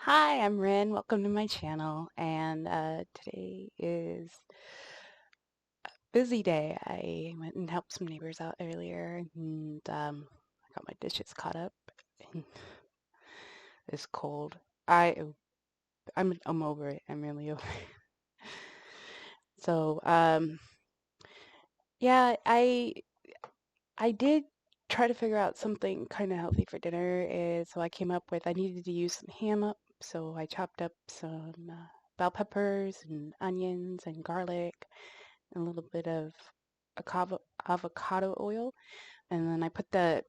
Hi, I'm Rin. Welcome to my channel. And today is busy day. I went and helped some neighbors out earlier, and I got my dishes caught up. And it's cold. I I'm over it. I'm really over it. So yeah, I did try to figure out something kind of healthy for dinner. So I came up with I needed to use some ham up, so I chopped up some bell peppers and onions and garlic and a little bit of avocado oil, and then I put the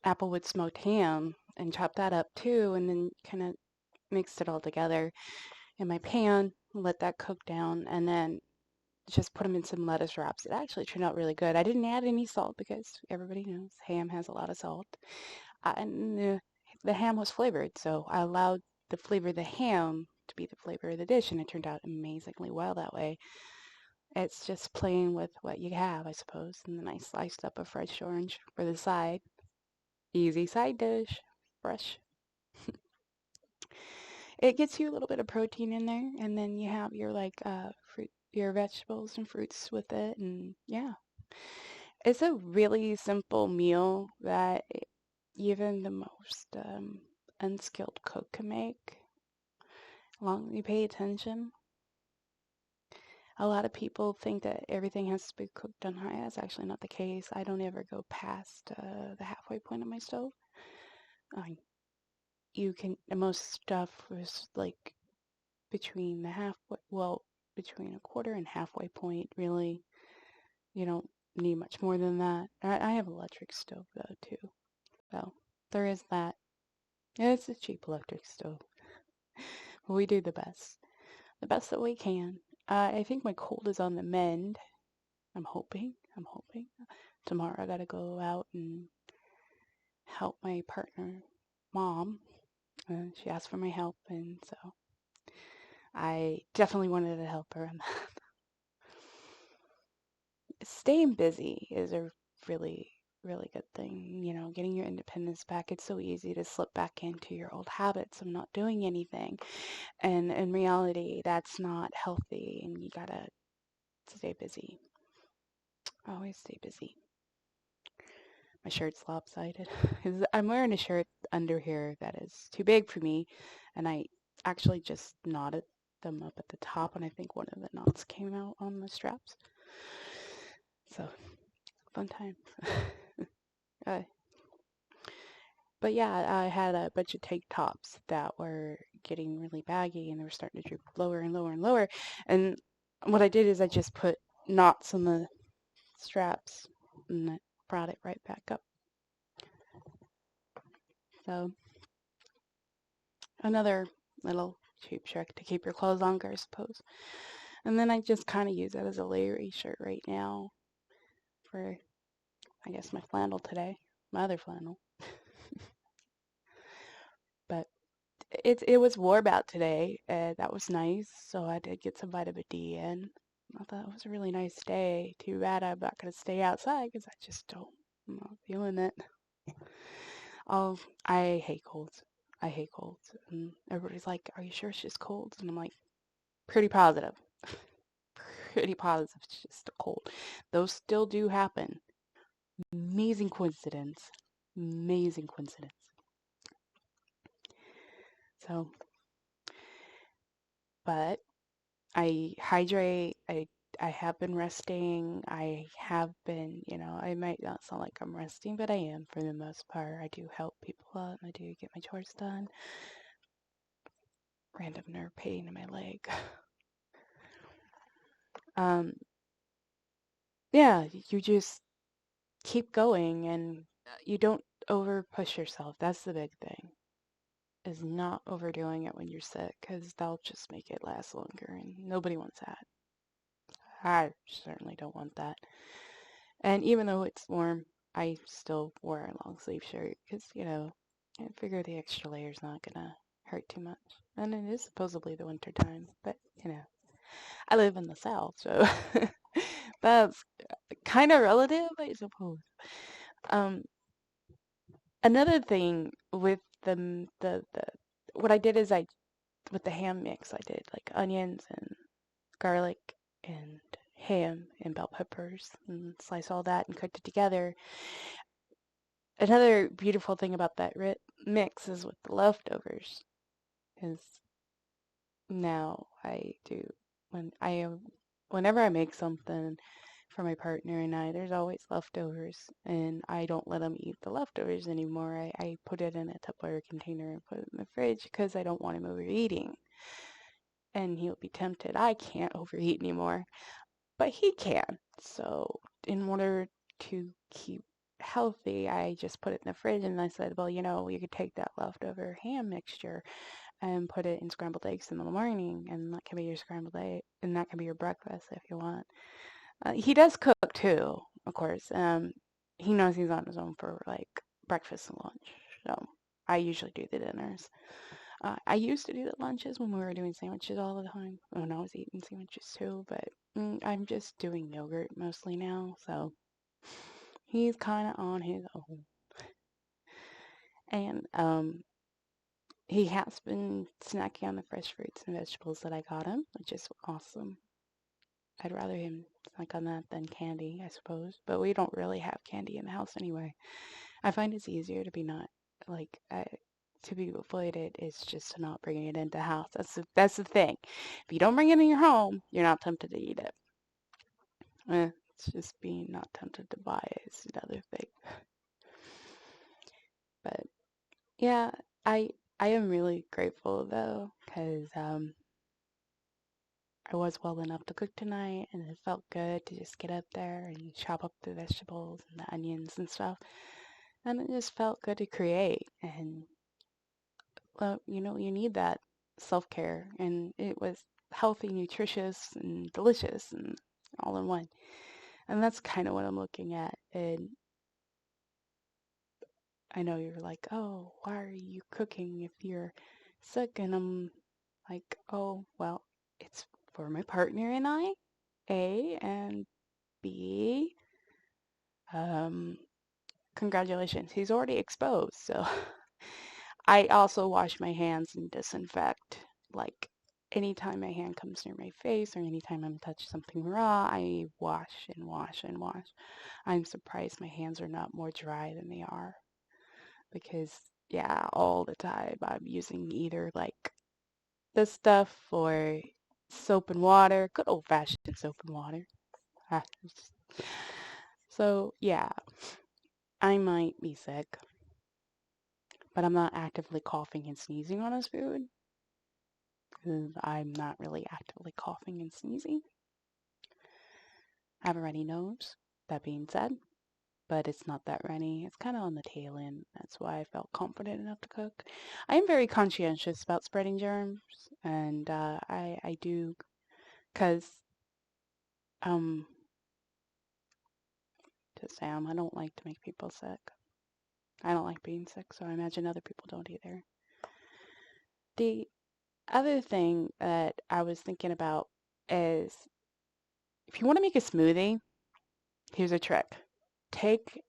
applewood smoked ham and chopped that up too, and then kind of mixed it all together in my pan, let that cook down, and then just put them in some lettuce wraps. It actually turned out really good. I didn't add any salt because everybody knows ham has a lot of salt. And the ham was flavored, so I allowed the flavor of the ham to be the flavor of the dish, and it turned out amazingly well that way. It's just playing with what you have, I suppose. And then I sliced up a fresh orange for the side. Easy side dish. Fresh. It gets you a little bit of protein in there, and then you have your fruit, your vegetables and fruits with it, and yeah, it's a really simple meal that even the most unskilled cook can make, as long as you pay attention. A lot of people think that everything has to be cooked on high. That's actually not the case. I don't ever go past the halfway point of my stove. I, you can, most stuff is like between the halfway, well, between a quarter and halfway point, really. You don't need much more than that. I have an electric stove though, too. So there is that. Yeah, it's a cheap electric stove. We do the best that we can. I think my cold is on the mend. I'm hoping. Tomorrow I gotta go out and help my partner, mom. She asked for my help, and so I definitely wanted to help her. And staying busy is a really, really good thing. You know, getting your independence back. It's so easy to slip back into your old habits of not doing anything. And in reality, that's not healthy, and you gotta stay busy. Always stay busy. My shirt's lopsided. I'm wearing a shirt under here that is too big for me, and I actually just knotted them up at the top, and I think one of the knots came out on the straps. So, fun time. uh, but yeah, I had a bunch of tank tops that were getting really baggy, and they were starting to droop lower and lower and lower. And what I did is I just put knots on the straps, and I brought it right back up. So another little cheap trick to keep your clothes longer, I suppose. And then I just kind of use it as a layering shirt right now for, I guess, my flannel today, my other flannel. But it was warm out today, and that was nice. So I did get some vitamin D in. I thought it was a really nice day. Too bad I'm not gonna stay outside because I just don't. I'm not feeling it. Oh, I hate colds. I hate colds. And everybody's like, "Are you sure it's just colds?" And I'm like, "Pretty positive. Pretty positive it's just a cold." Those still do happen. Amazing coincidence. Amazing coincidence. So, but I hydrate. I have been resting. I have been, I might not sound like I'm resting, but I am for the most part. I do help people out and I do get my chores done. Random nerve pain in my leg. Um, yeah, you just keep going and you don't over push yourself. That's the big thing. Is not overdoing it when you're sick because that'll just make it last longer and nobody wants that. I certainly don't want that. And even though it's warm, I still wear a long sleeve shirt because, I figure the extra layer's not gonna hurt too much. And it is supposedly the winter time, but, I live in the South, so that's kind of relative, I suppose. Um, Another thing with the what I did is with the ham mix, I did like onions and garlic and ham and bell peppers and slice all that and cooked it together. Another beautiful thing about that mix is with the leftovers is now I do when I am whenever I make something for my partner and I, there's always leftovers, and I don't let him eat the leftovers anymore. I put it in a Tupperware container and put it in the fridge because I don't want him overeating, and he'll be tempted. I can't overeat anymore, but he can. So in order to keep healthy, I just put it in the fridge, and I said, well, you could take that leftover ham mixture and put it in scrambled eggs in the morning, and that can be your scrambled egg, and that can be your breakfast if you want. He does cook too, of course. He knows he's on his own for like breakfast and lunch, so I usually do the dinners. I used to do the lunches when we were doing sandwiches all the time, when I was eating sandwiches too, but I'm just doing yogurt mostly now, so he's kind of on his own. And he has been snacking on the fresh fruits and vegetables that I got him, which is awesome. I'd rather him snack on that than candy, I suppose. But we don't really have candy in the house anyway. I find it's easier to be not like to be avoided is just to not bring it into the house. That's the thing. If you don't bring it in your home, you're not tempted to eat it. It's just being not tempted to buy it is another thing. But yeah, I am really grateful though, because I was well enough to cook tonight, and it felt good to just get up there and chop up the vegetables and the onions and stuff. And it just felt good to create. And, well, you need that self-care. And it was healthy, nutritious, and delicious, and all in one. And that's kind of what I'm looking at. And I know you're like, oh, why are you cooking if you're sick? And I'm like, oh, well, it's for my partner and I, A, and B, um, congratulations, he's already exposed. So I also wash my hands and disinfect. Like anytime my hand comes near my face or anytime I'm touching something raw, I wash and wash and wash. I'm surprised my hands are not more dry than they are because, yeah, all the time I'm using either like this stuff or soap and water, good old fashioned soap and water. Ah, So, yeah, I might be sick, but I'm not actively coughing and sneezing on his food because I'm not really actively coughing and sneezing. I have a runny nose, that being said, but it's not that runny. It's kind of on the tail end. That's why I felt confident enough to cook. I am very conscientious about spreading germs, and I do, because, um, to Sam, I don't like to make people sick. I don't like being sick, so I imagine other people don't either. The other thing that I was thinking about is if you want to make a smoothie, here's a trick. Take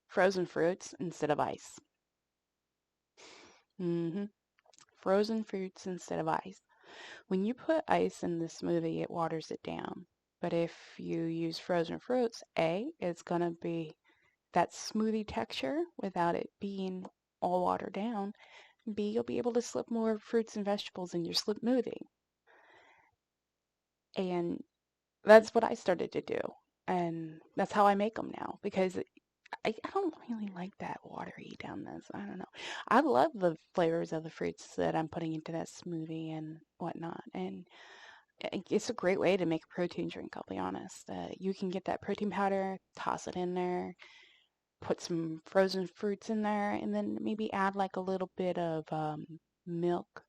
frozen fruits instead of ice. hmm Frozen fruits instead of ice. When you put ice in the smoothie, it waters it down. But if you use frozen fruits, A, it's going to be that smoothie texture without it being all watered down. B, you'll be able to slip more fruits and vegetables in your smoothie. And that's what I started to do. And that's how I make them now because I don't really like that watery downness. I don't know. I love the flavors of the fruits that I'm putting into that smoothie and whatnot. And it's a great way to make a protein drink, I'll be honest. You can get that protein powder, toss it in there, put some frozen fruits in there, and then maybe add like a little bit of milk.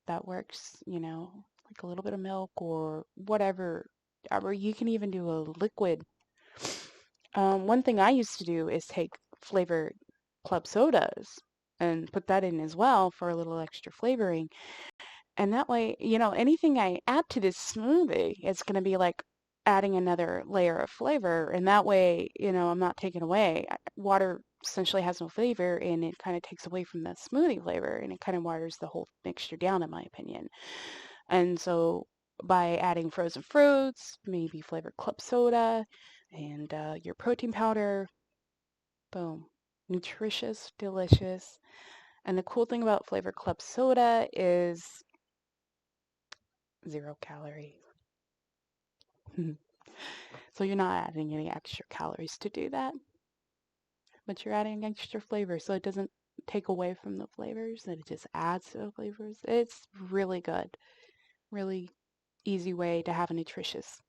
That works, like a little bit of milk or whatever. Or you can even do a liquid. One thing I used to do is take flavored club sodas and put that in as well for a little extra flavoring. And that way, anything I add to this smoothie, it's going to be like adding another layer of flavor, and that way, I'm not taking away. Water essentially has no flavor, and it kind of takes away from the smoothie flavor, and it kind of waters the whole mixture down, in my opinion. And so by adding frozen fruits, maybe flavored club soda, and your protein powder, boom, nutritious, delicious. And the cool thing about flavored club soda is 0 calories. So you're not adding any extra calories to do that, but you're adding extra flavor, so it doesn't take away from the flavors, it just adds to the flavors. It's really good. Really easy way to have a nutritious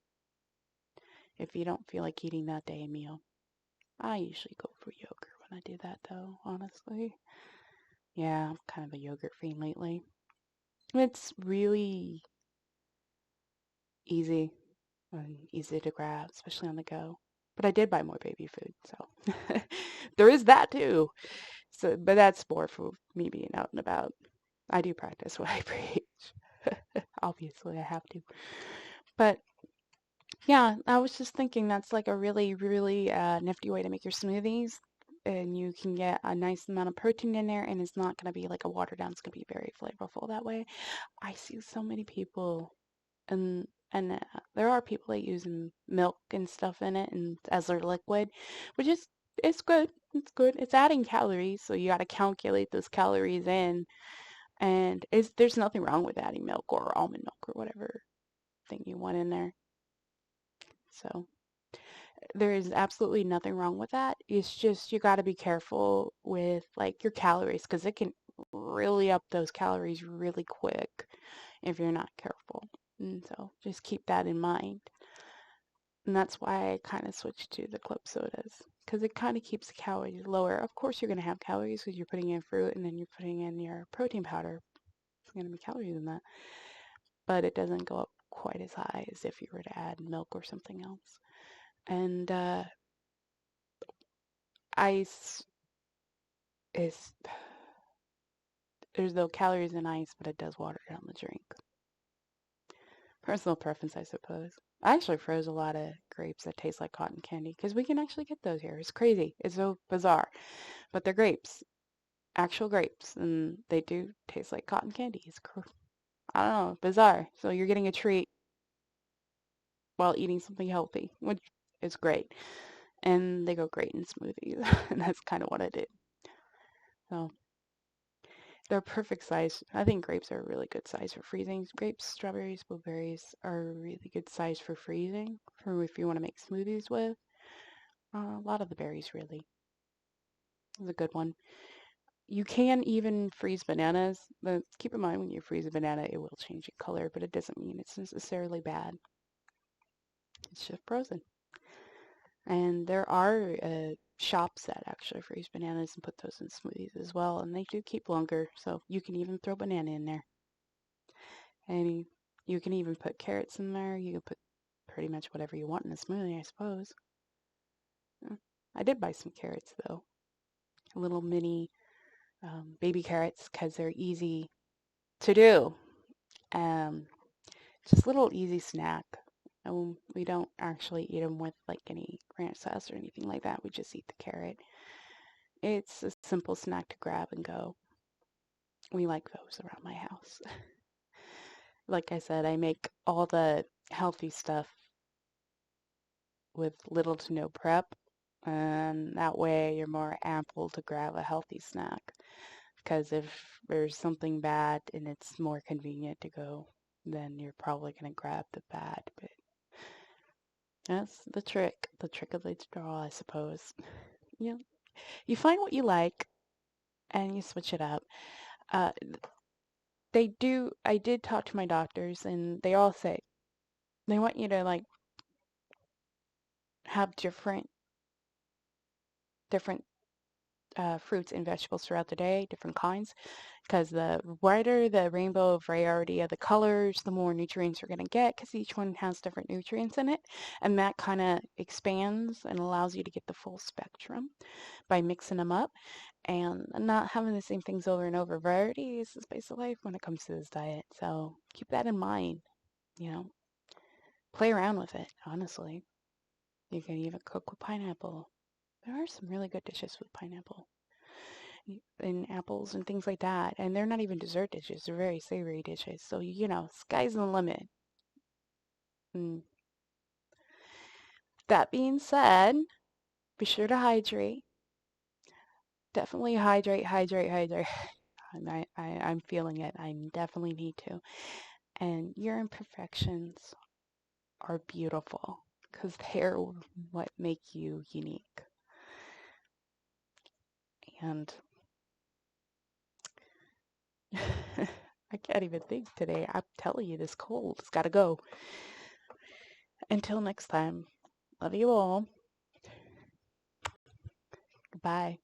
if you don't feel like eating that day meal. I usually go for yogurt when I do that though, honestly. Yeah, I'm kind of a yogurt fiend lately. It's really easy and easy to grab, especially on the go. But I did buy more baby food, so there is that too. So, but that's more for me being out and about. I do practice what I preach. Obviously, I have to. But yeah, I was just thinking that's like a really, really nifty way to make your smoothies. And you can get a nice amount of protein in there, and it's not going to be like a watered down. It's going to be very flavorful that way. I see so many people, and there are people that use milk and stuff in it and as their liquid, which is it's good. It's good. It's adding calories, so you got to calculate those calories in. And there's nothing wrong with adding milk or almond milk or whatever thing you want in there. So there is absolutely nothing wrong with that. It's just you got to be careful with like your calories because it can really up those calories really quick if you're not careful. And so just keep that in mind. And that's why I kind of switched to the club sodas because it kind of keeps the calories lower. Of course, you're going to have calories because you're putting in fruit and then you're putting in your protein powder. It's going to be calories in that, but it doesn't go up quite as high as if you were to add milk or something else. And ice is there's no calories in ice, but it does water down the drink. Personal preference, I suppose. I actually froze a lot of grapes that taste like cotton candy because we can actually get those here. It's crazy. It's so bizarre. But they're grapes, actual grapes, and they do taste like cotton candy. I don't know, bizarre. So you're getting a treat while eating something healthy, which is great. And they go great in smoothies, and that's kind of what I did. So they're perfect size. I think grapes are a really good size for freezing. Grapes, strawberries, blueberries are a really good size for freezing, for if you want to make smoothies with. A lot of the berries, really. Is a good one. You can even freeze bananas, but keep in mind when you freeze a banana, it will change in color, but it doesn't mean it's necessarily bad. It's just frozen. And there are shops that actually freeze bananas and put those in smoothies as well, and they do keep longer, so you can even throw banana in there. And you can even put carrots in there. You can put pretty much whatever you want in a smoothie, I suppose. I did buy some carrots though, little mini baby carrots, because they're easy to do. Um, just a little easy snack. We don't actually eat them with like any ranch sauce or anything like that. We just eat the carrot. It's a simple snack to grab and go. We like those around my house. Like I said, I make all the healthy stuff with little to no prep, and that way you're more ample to grab a healthy snack. Because if there's something bad and it's more convenient to go, then you're probably going to grab the bad. But that's the trick of the draw, I suppose. You know, you find what you like and you switch it up. Uh, I did talk to my doctors, and they all say they want you to like have different fruits and vegetables throughout the day, different kinds, because the wider the rainbow variety of the colors, the more nutrients you're going to get, because each one has different nutrients in it, and that kind of expands and allows you to get the full spectrum by mixing them up and not having the same things over and over. Variety is the spice of life when it comes to this diet, so keep that in mind, you know. Play around with it, honestly. You can even cook with pineapple. There are some really good dishes with pineapple and apples and things like that. And they're not even dessert dishes, they're very savory dishes. So, sky's the limit. And that being said, be sure to hydrate. Definitely hydrate, hydrate, hydrate. I'm feeling it. I definitely need to. And your imperfections are beautiful because they're what make you unique. And I can't even think today. I'm telling you, this cold has got to go. Until next time, love you all. Goodbye.